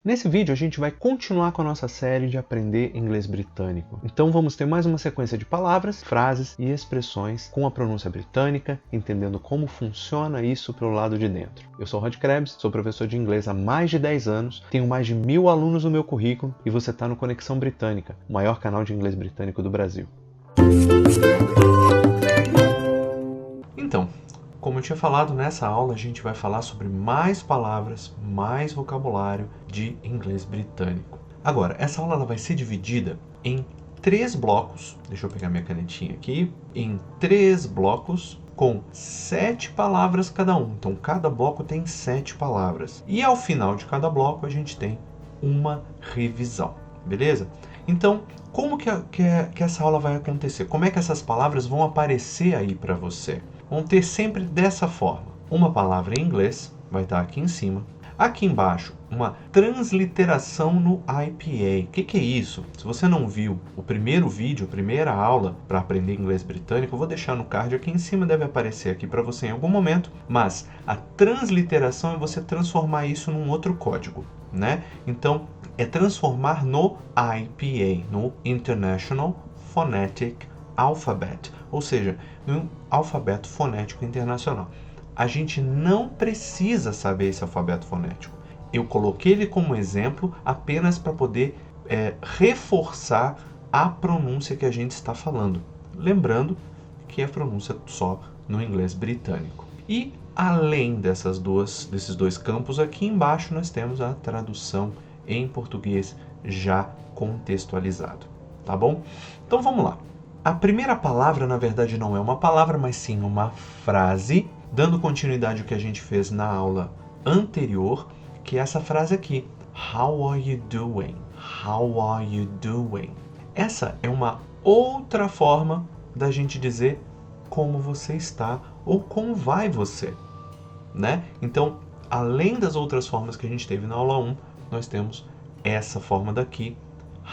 Nesse vídeo a gente vai continuar com a nossa série de aprender inglês britânico. Então vamos ter mais uma sequência de palavras, frases e expressões com a pronúncia britânica, entendendo como funciona isso pelo lado de dentro. Eu sou Rod Krebs, sou professor de inglês há mais de 10 anos, tenho mais de 1000 alunos no meu currículo e você está no Conexão Britânica, o maior canal de inglês britânico do Brasil. Então, como eu tinha falado, nessa aula a gente vai falar sobre mais palavras, mais vocabulário de inglês britânico. Agora, essa aula ela vai ser dividida em 3 blocos, deixa eu pegar minha canetinha aqui, em 3 blocos com 7 palavras cada um. Então, cada bloco tem 7 palavras. E ao final de cada bloco a gente tem uma revisão, beleza? Então, como que essa aula vai acontecer? Como é que essas palavras vão aparecer aí para você? Vão ter sempre dessa forma. Uma palavra em inglês vai estar aqui em cima. Aqui embaixo, uma transliteração no IPA. O que é isso? Se você não viu o primeiro vídeo, a primeira aula para aprender inglês britânico, eu vou deixar no card aqui em cima, deve aparecer aqui para você em algum momento. Mas a transliteração é você transformar isso num outro código, né? Então, é transformar no IPA, no International Phonetic Alphabet, ou seja, no alfabeto fonético internacional. A gente não precisa saber esse alfabeto fonético. Eu coloquei ele como exemplo apenas para poder reforçar a pronúncia que a gente está falando. Lembrando que é a pronúncia só no inglês britânico. E além desses dois campos, aqui embaixo nós temos a tradução em português já contextualizado. Tá bom? Então vamos lá. A primeira palavra, na verdade, não é uma palavra, mas sim uma frase, dando continuidade ao que a gente fez na aula anterior, que é essa frase aqui. How are you doing? How are you doing? Essa é uma outra forma da gente dizer como você está ou como vai você, né? Então, além das outras formas que a gente teve na aula 1, nós temos essa forma daqui.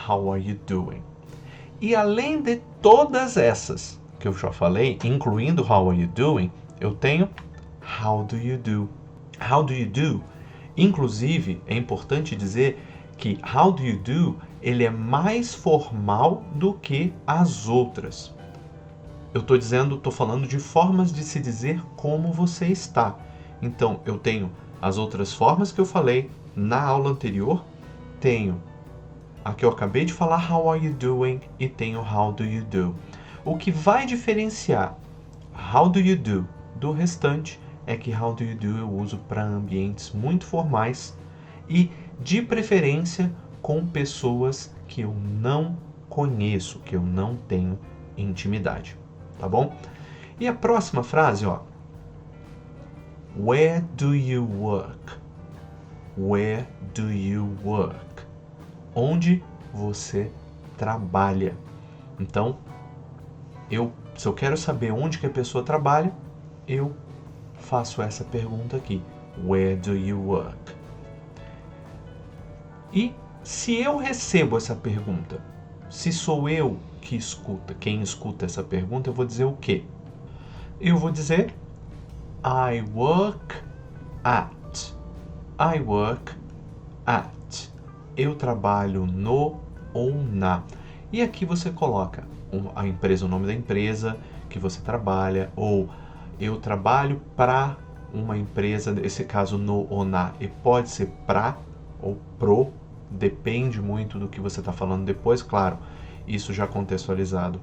How are you doing? E além de todas essas que eu já falei, incluindo How are you doing, eu tenho How do you do? How do you do? Inclusive, é importante dizer que How do you do, ele é mais formal do que as outras. Eu estou falando de formas de se dizer como você está. Então, eu tenho as outras formas que eu falei na aula anterior, tenho a que eu acabei de falar, How are you doing? E tenho How do you do? O que vai diferenciar How do you do do restante é que How do you do eu uso para ambientes muito formais e, de preferência, com pessoas que eu não conheço, que eu não tenho intimidade. Tá bom? E a próxima frase, ó. Where do you work? Where do you work? Onde você trabalha. Então, se eu quero saber onde que a pessoa trabalha, eu faço essa pergunta aqui. Where do you work? E se eu recebo essa pergunta, se sou eu quem escuta essa pergunta, eu vou dizer o quê? Eu vou dizer I work at. I work at. Eu trabalho no ou na. E aqui você coloca a empresa, o nome da empresa que você trabalha, ou eu trabalho para uma empresa, nesse caso no ou na, e pode ser pra ou pro, depende muito do que você está falando depois, claro, isso já contextualizado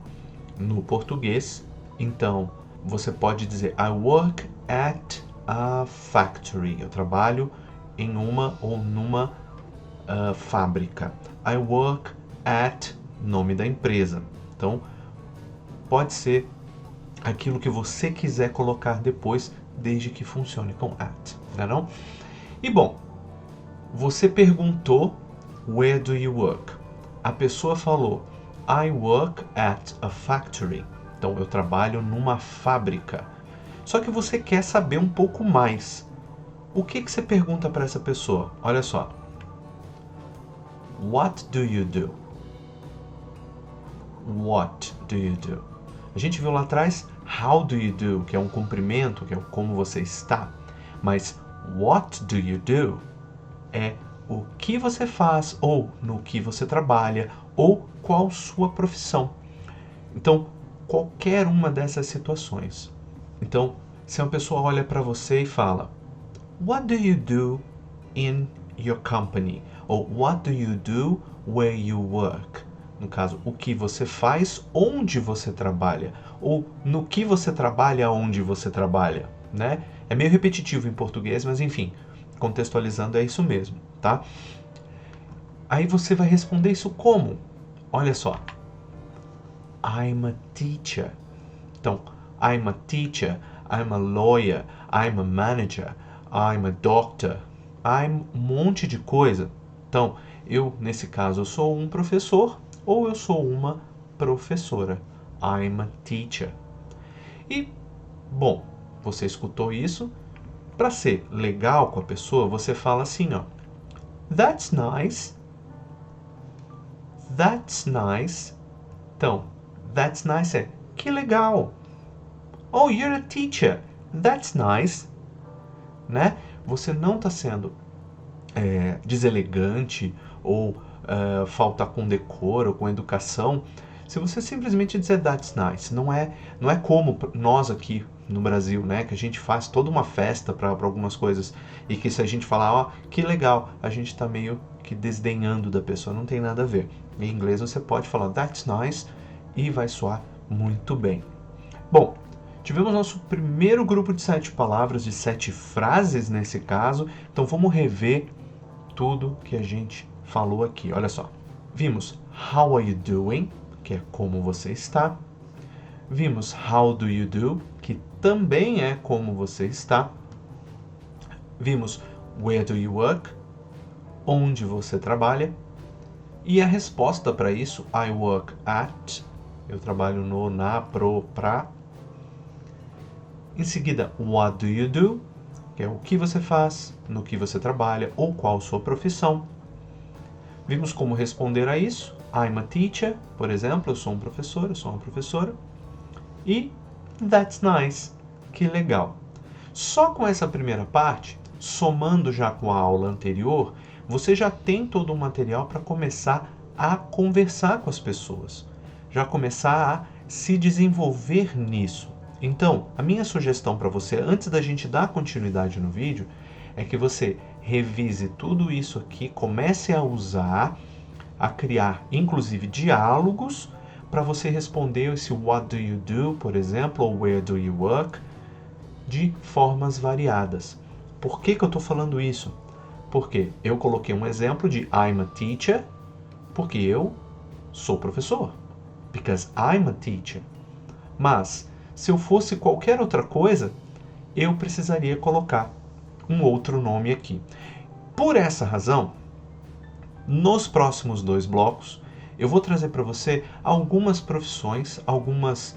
no português. Então, você pode dizer I work at a factory, eu trabalho em uma ou numa fábrica. I work at, nome da empresa. Então, pode ser aquilo que você quiser colocar depois, desde que funcione com at, não é? E bom, você perguntou where do you work? A pessoa falou I work at a factory. Então, eu trabalho numa fábrica. Só que você quer saber um pouco mais. O que você pergunta para essa pessoa? Olha só. What do you do? What do you do? A gente viu lá atrás how do you do, que é um cumprimento, que é como você está. Mas what do you do é o que você faz, ou no que você trabalha, ou qual sua profissão. Então, qualquer uma dessas situações. Então, se uma pessoa olha para você e fala, What do you do in your company? Ou What do you do where you work? No caso, o que você faz onde você trabalha? Ou no que você trabalha onde você trabalha? Né? É meio repetitivo em português, mas enfim, contextualizando é isso mesmo, tá? Aí você vai responder isso como? Olha só. I'm a teacher. Então, I'm a teacher, I'm a lawyer, I'm a manager, I'm a doctor. I'm um monte de coisa. Então, eu, nesse caso, eu sou um professor ou eu sou uma professora. I'm a teacher. E, bom, você escutou isso. Para ser legal com a pessoa, você fala assim, ó. That's nice. That's nice. Então, that's nice é que legal. Oh, you're a teacher. That's nice. Né? Você não está sendo deselegante ou faltar com decoro, com educação, se você simplesmente dizer that's nice. Não é como nós aqui no Brasil, né, que a gente faz toda uma festa para algumas coisas e que se a gente falar, ó, que legal, a gente está meio que desdenhando da pessoa, não tem nada a ver. Em inglês você pode falar that's nice e vai soar muito bem. Bom, tivemos nosso primeiro grupo de 7 palavras, de 7 frases nesse caso, então vamos rever tudo que a gente falou aqui. Olha só, vimos how are you doing, que é como você está. Vimos how do you do, que também é como você está. Vimos where do you work, onde você trabalha. E a resposta para isso, I work at, eu trabalho no, na, pro, pra. Em seguida, what do you do, que é o que você faz, no que você trabalha ou qual sua profissão. Vimos como responder a isso. I'm a teacher, por exemplo, eu sou um professor, eu sou uma professora. E that's nice, que legal. Só com essa primeira parte, somando já com a aula anterior, você já tem todo o material para começar a conversar com as pessoas, já começar a se desenvolver nisso. Então, a minha sugestão para você, antes da gente dar continuidade no vídeo, é que você revise tudo isso aqui, comece a usar, a criar, inclusive, diálogos para você responder esse what do you do, por exemplo, ou where do you work, de formas variadas. Por que eu estou falando isso? Porque eu coloquei um exemplo de I'm a teacher, porque eu sou professor. Because I'm a teacher. Mas, se eu fosse qualquer outra coisa, eu precisaria colocar um outro nome aqui. Por essa razão, nos próximos 2 blocos, eu vou trazer para você algumas profissões, alguns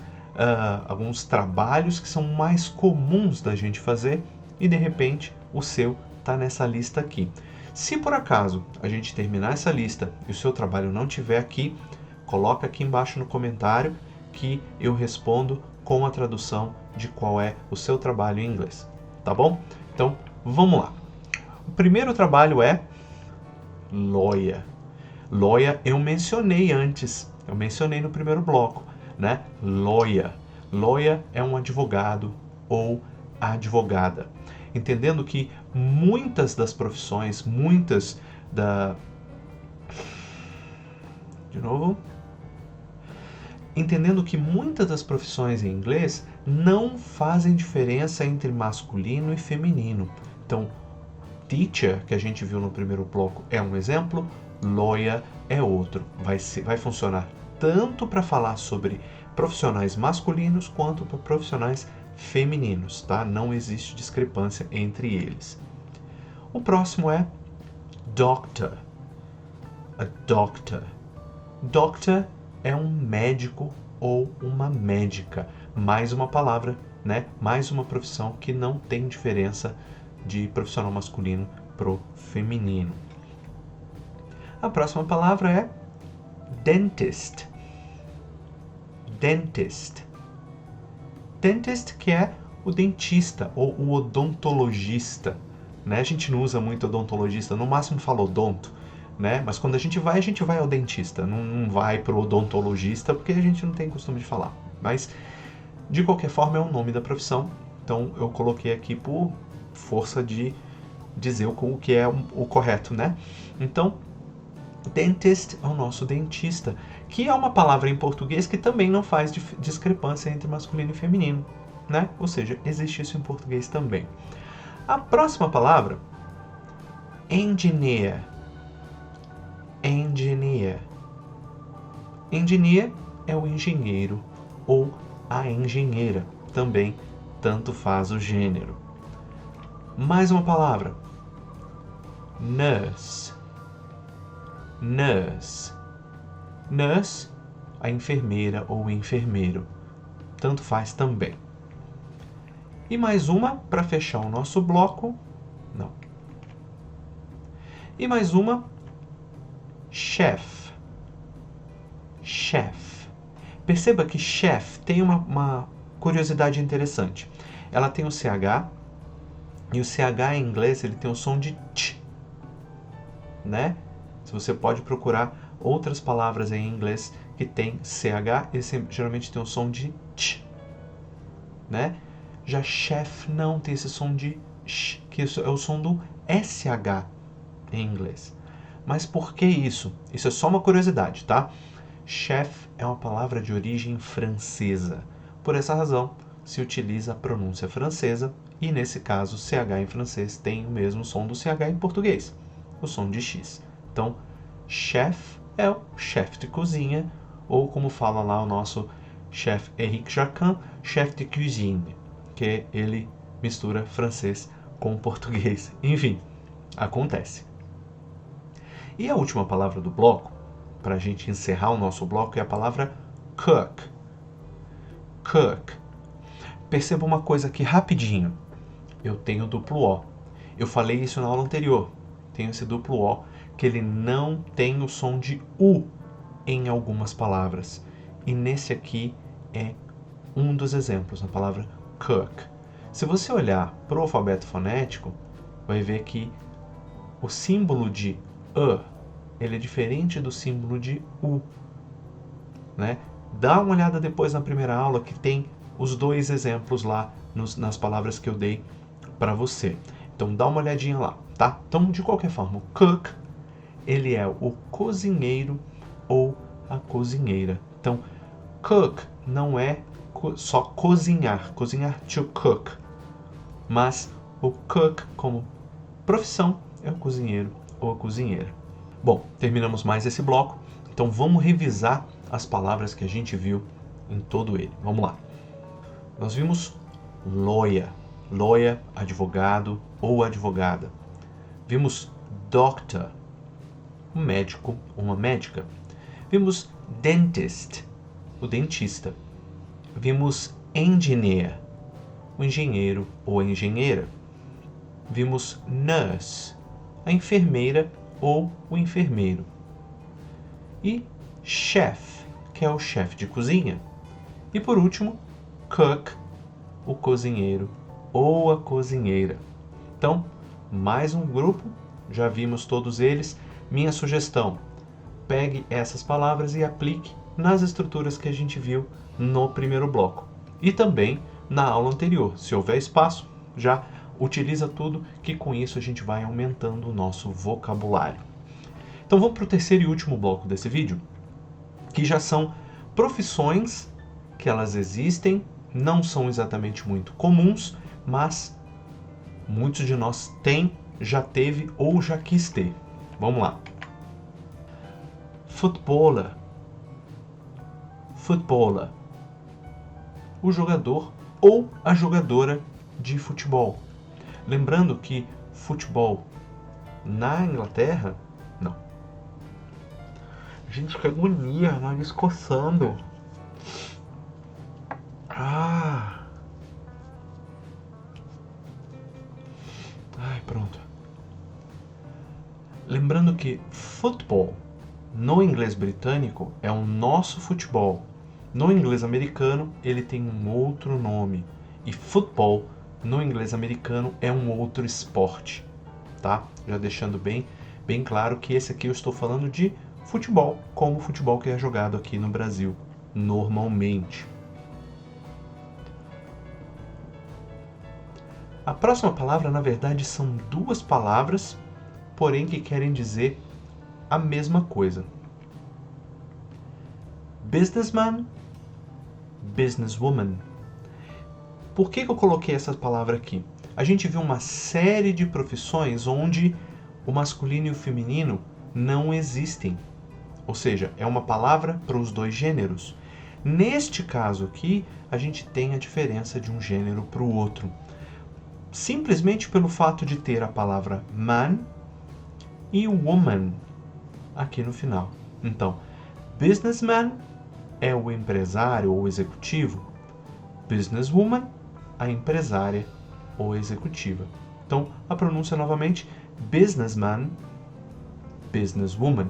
trabalhos que são mais comuns da gente fazer e, de repente, o seu está nessa lista aqui. Se por acaso a gente terminar essa lista e o seu trabalho não estiver aqui, coloca aqui embaixo no comentário que eu respondo com a tradução de qual é o seu trabalho em inglês, tá bom? Então, vamos lá. O primeiro trabalho é lawyer. Lawyer eu mencionei antes, eu mencionei no primeiro bloco, né? Lawyer. Lawyer é um advogado ou advogada. Entendendo que muitas das profissões, Entendendo que muitas das profissões em inglês não fazem diferença entre masculino e feminino. Então, teacher, que a gente viu no primeiro bloco, é um exemplo, lawyer é outro. Vai funcionar tanto para falar sobre profissionais masculinos quanto para profissionais femininos, tá? Não existe discrepância entre eles. O próximo é doctor. A doctor. Doctor é um médico ou uma médica. Mais uma palavra, né? Mais uma profissão que não tem diferença de profissional masculino pro feminino. A próxima palavra é dentist. Dentist. Dentist, que é o dentista ou o odontologista, né? A gente não usa muito odontologista, no máximo fala odonto, né? Mas quando a gente vai ao dentista, não vai pro odontologista, porque a gente não tem costume de falar. Mas, de qualquer forma, é o nome da profissão, então eu coloquei aqui por força de dizer o que é o correto, né? Então, dentist é o nosso dentista, que é uma palavra em português que também não faz discrepância entre masculino e feminino, né? Ou seja, existe isso em português também. A próxima palavra, engineer. Engineer. Engineer é o engenheiro ou a engenheira, também tanto faz o gênero. Mais uma palavra, nurse. Nurse. Nurse, a enfermeira ou o enfermeiro, tanto faz também. E mais uma para fechar o nosso bloco. Não. E mais uma, chef. Chef. Perceba que chef tem uma curiosidade interessante. Ela tem o CH, e o CH em inglês ele tem o som de ch, né? Se você pode procurar outras palavras em inglês que tem CH, ele geralmente tem o som de ch, né? Já chef não tem esse som de sh, que isso é o som do SH em inglês. Mas por que isso? Isso é só uma curiosidade, tá? Chef é uma palavra de origem francesa. Por essa razão, se utiliza a pronúncia francesa e, nesse caso, CH em francês tem o mesmo som do CH em português, o som de X. Então, chef é o chefe de cozinha, ou como fala lá o nosso chefe Éric Jacquin, chefe de cuisine, que ele mistura francês com português. Enfim, acontece. E a última palavra do bloco, para a gente encerrar o nosso bloco, é a palavra cook. Cook. Perceba uma coisa aqui rapidinho. Eu tenho duplo O. Eu falei isso na aula anterior. Tenho esse duplo O, que ele não tem o som de U em algumas palavras. E nesse aqui é um dos exemplos, na palavra cook. Se você olhar para o alfabeto fonético, vai ver que o símbolo de ele é diferente do símbolo de U, né? Dá uma olhada depois na primeira aula que tem os dois exemplos lá nas palavras que eu dei para você. Então dá uma olhadinha lá, tá? Então, de qualquer forma, o cook, ele é o cozinheiro ou a cozinheira. Então, cook não é só cozinhar to cook, mas o cook como profissão é o cozinheiro ou a cozinheira. Bom, terminamos mais esse bloco, então vamos revisar as palavras que a gente viu em todo ele. Vamos lá. Nós vimos lawyer, lawyer, advogado ou advogada. Vimos doctor, um médico ou uma médica. Vimos dentist, o dentista. Vimos engineer, o engenheiro ou a engenheira. Vimos nurse, a enfermeira ou o enfermeiro. E chef, que é o chefe de cozinha. E por último, cook, o cozinheiro ou a cozinheira. Então, mais um grupo, já vimos todos eles. Minha sugestão, pegue essas palavras e aplique nas estruturas que a gente viu no primeiro bloco. E também na aula anterior, se houver espaço, já utiliza tudo, que com isso a gente vai aumentando o nosso vocabulário. Então vamos para o terceiro e último bloco desse vídeo, que já são profissões que elas existem, não são exatamente muito comuns, mas muitos de nós têm, já teve ou já quis ter. Vamos lá. Footballer. Footballer. O jogador ou a jogadora de futebol. Lembrando que futebol na Inglaterra, não. Gente, que agonia, nariz coçando. Ai, pronto. Lembrando que futebol no inglês britânico é o nosso futebol. No inglês americano ele tem um outro nome. E futebol no inglês americano é um outro esporte, tá? Já deixando bem claro que esse aqui eu estou falando de futebol, como o futebol que é jogado aqui no Brasil, normalmente. A próxima palavra, na verdade, são duas palavras, porém que querem dizer a mesma coisa. Businessman, businesswoman. Por que eu coloquei essa palavra aqui? A gente viu uma série de profissões onde o masculino e o feminino não existem. Ou seja, é uma palavra para os dois gêneros. Neste caso aqui, a gente tem a diferença de um gênero para o outro. Simplesmente pelo fato de ter a palavra man e woman aqui no final. Então, businessman é o empresário ou executivo. Businesswoman, a empresária ou executiva. Então, a pronúncia novamente, businessman, businesswoman.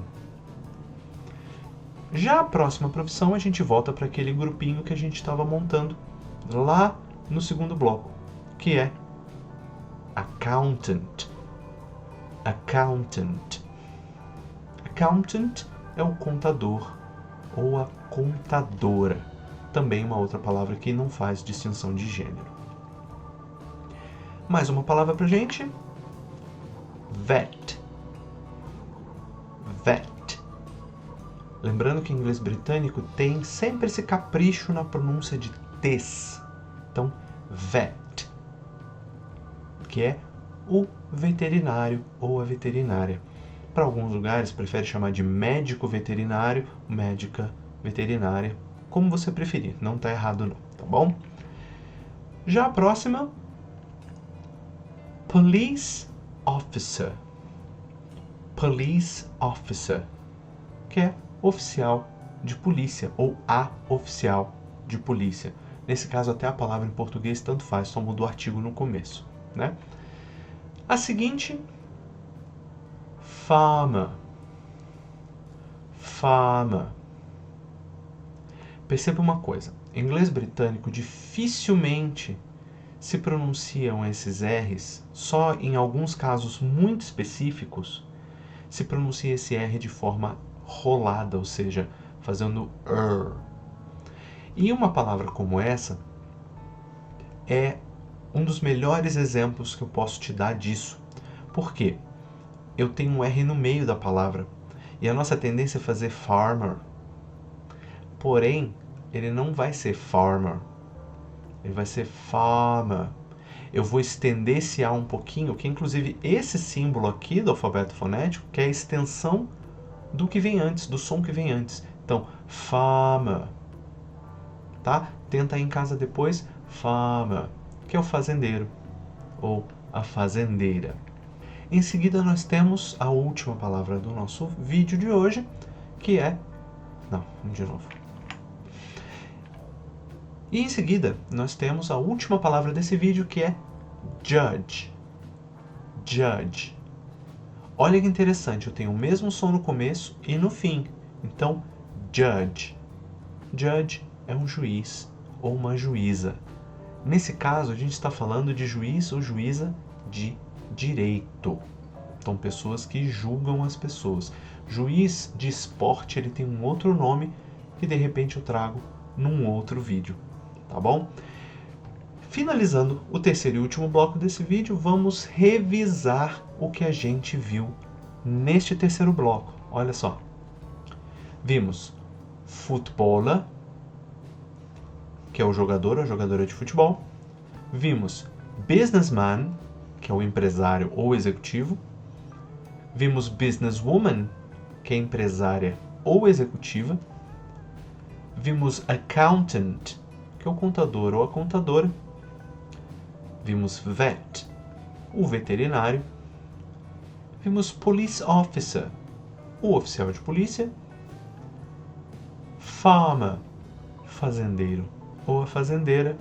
Já a próxima profissão, a gente volta para aquele grupinho que a gente estava montando lá no segundo bloco, que é accountant. Accountant. Accountant é o contador ou a contadora. Também uma outra palavra que não faz distinção de gênero. Mais uma palavra pra gente. Vet. Vet. Lembrando que em inglês britânico tem sempre esse capricho na pronúncia de T's. Então, vet, que é o veterinário ou a veterinária. Para alguns lugares, prefere chamar de médico veterinário, médica veterinária, como você preferir, não está errado não, tá bom? Já a próxima, police officer. Police officer, que é oficial de polícia ou a oficial de polícia. Nesse caso, até a palavra em português tanto faz, só muda o artigo no começo, né? A seguinte, farmer. Farmer. Perceba uma coisa, em inglês britânico dificilmente se pronunciam esses R's, só em alguns casos muito específicos se pronuncia esse R de forma rolada, ou seja, fazendo E uma palavra como essa é um dos melhores exemplos que eu posso te dar disso. Por quê? Eu tenho um R no meio da palavra e a nossa tendência é fazer farmer. Porém, ele não vai ser farmer, ele vai ser farmer. Eu vou estender esse A um pouquinho, que inclusive esse símbolo aqui do alfabeto fonético, que é a extensão do que vem antes, do som que vem antes. Então, farmer, tá? Tenta aí em casa depois, farmer, que é o fazendeiro, ou a fazendeira. Em seguida nós temos a última palavra do nosso vídeo de hoje, que é... Não, de novo. E em seguida nós temos a última palavra desse vídeo, que é judge. Judge. Olha que interessante, eu tenho o mesmo som no começo e no fim. Então, judge. Judge é um juiz ou uma juíza. Nesse caso, a gente está falando de juiz ou juíza de direito. Então, pessoas que julgam as pessoas. Juiz de esporte, ele tem um outro nome que de repente eu trago num outro vídeo, tá bom? Finalizando o terceiro e último bloco desse vídeo, vamos revisar o que a gente viu neste terceiro bloco. Olha só. Vimos footballer, que é o jogador ou a jogadora de futebol. Vimos businessman, que é o empresário ou executivo. Vimos businesswoman, que é empresária ou executiva. Vimos accountant, que é o contador ou a contadora. Vimos vet, o veterinário. Vimos police officer, o oficial de polícia. Farmer, fazendeiro ou a fazendeira.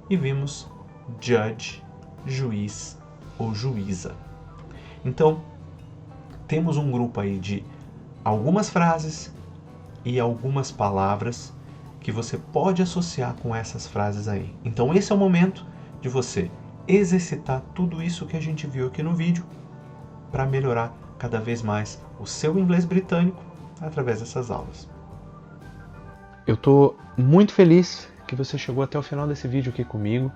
E vimos judge, juiz ou juíza. Então, temos um grupo aí de algumas frases e algumas palavras que você pode associar com essas frases aí. Então, esse é o momento de você exercitar tudo isso que a gente viu aqui no vídeo para melhorar cada vez mais o seu inglês britânico através dessas aulas. Eu estou muito feliz que você chegou até o final desse vídeo aqui comigo.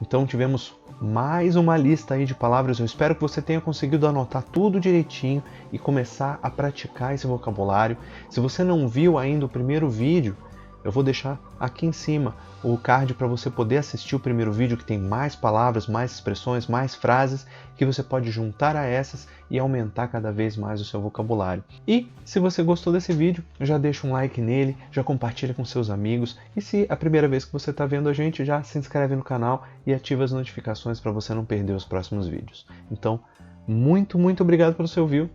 Então tivemos mais uma lista aí de palavras. Eu espero que você tenha conseguido anotar tudo direitinho e começar a praticar esse vocabulário. Se você não viu ainda o primeiro vídeo, eu vou deixar aqui em cima o card para você poder assistir o primeiro vídeo, que tem mais palavras, mais expressões, mais frases que você pode juntar a essas e aumentar cada vez mais o seu vocabulário. E se você gostou desse vídeo, já deixa um like nele, já compartilha com seus amigos, e se é a primeira vez que você está vendo a gente, já se inscreve no canal e ativa as notificações para você não perder os próximos vídeos. Então, muito obrigado pelo seu view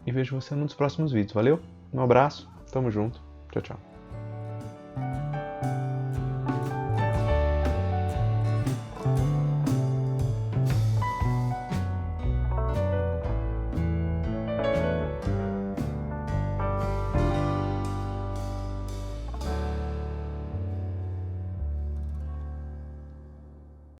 e vejo você num dos próximos vídeos. Valeu? Um abraço, tamo junto, tchau, tchau.